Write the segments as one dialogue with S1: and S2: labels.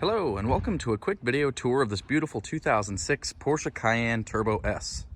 S1: Hello and welcome to a quick video tour of this beautiful 2006 Porsche Cayenne Turbo S.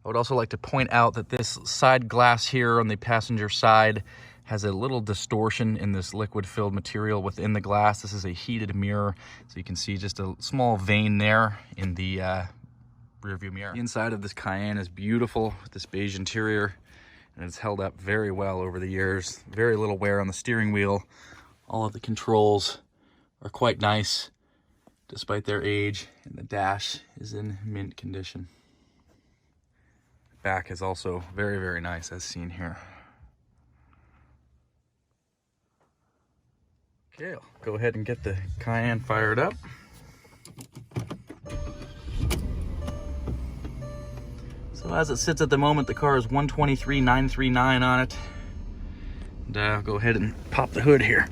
S1: I would also like to point out that this side glass here on the passenger side has a little distortion in this liquid-filled material within the glass. This is a heated mirror, so you can see just a small vein there in the rearview mirror. The inside of this Cayenne is beautiful with this beige interior, and it's held up very well over the years. Very little wear on the steering wheel. All of the controls are quite nice despite their age, and the dash is in mint condition. Back is also very, very nice as seen here. Okay, I'll go ahead and get the Cayenne fired up. So as it sits at the moment, the car is 123,939 on it. And I'll go ahead and pop the hood here.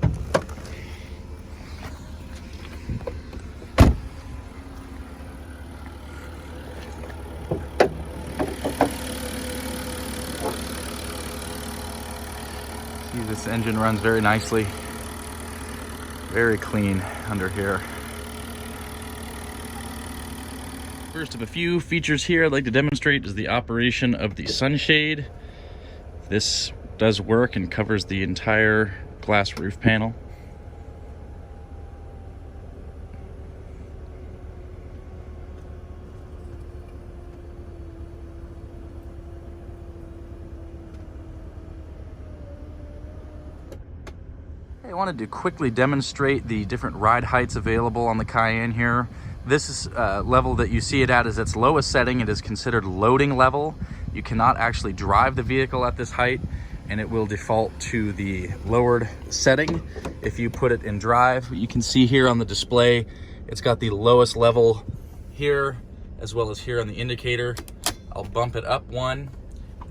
S1: See, this engine runs very nicely. Very clean under here. First of a few features here I'd like to demonstrate is the operation of the sunshade. This does work and covers the entire glass roof panel. I wanted to quickly demonstrate the different ride heights available on the Cayenne here. This is level that you see it at is its lowest setting. It is considered loading level. You cannot actually drive the vehicle at this height, and it will default to the lowered setting if you put it in drive. You can see here on the display, it's got the lowest level here as well as here on the indicator. I'll bump it up one.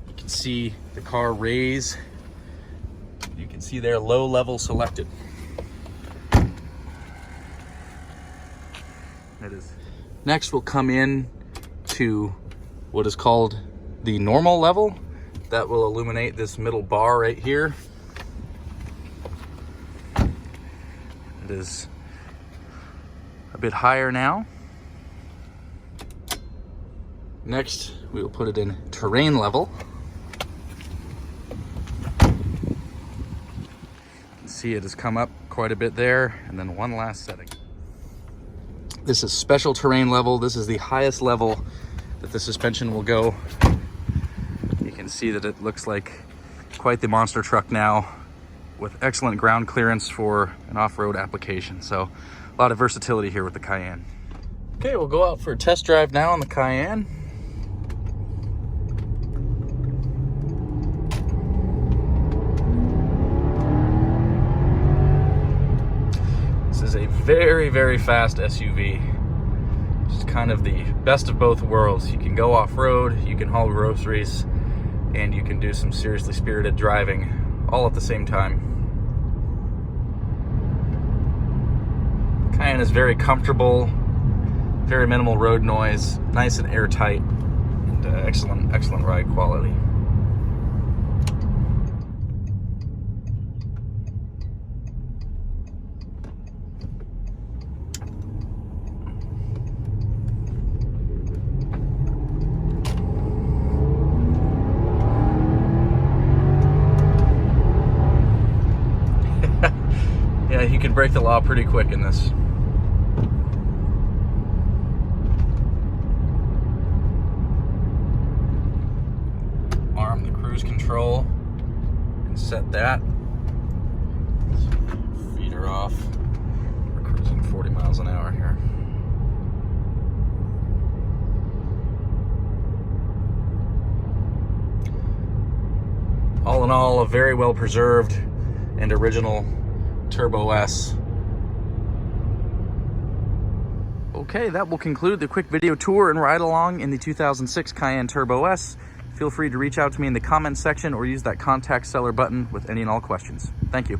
S1: You can see the car raise. You can see there low level selected. It is. Next we'll come in to what is called the normal level. That will illuminate this middle bar right here. It is a bit higher now. Next we will put it in terrain level. See, it has come up quite a bit there, and then one last setting. This is special terrain level. This is the highest level that the suspension will go. You can see that it looks like quite the monster truck now with excellent ground clearance for an off-road application. So a lot of versatility here with the Cayenne. Okay, we'll go out for a test drive now on the Cayenne. A very, very fast SUV. Just kind of the best of both worlds. You can go off-road, you can haul groceries, and you can do some seriously spirited driving all at the same time. Cayenne is very comfortable, very minimal road noise, nice and airtight, and excellent ride quality. break the law pretty quick in this. Arm the cruise control and set that. Feet are off. We're cruising 40 miles an hour here. All in all, a very well preserved and original Turbo S. Okay, that will conclude the quick video tour and ride along in the 2006 Cayenne Turbo S. Feel free to reach out to me in the comments section or use that contact seller button with any and all questions. Thank you.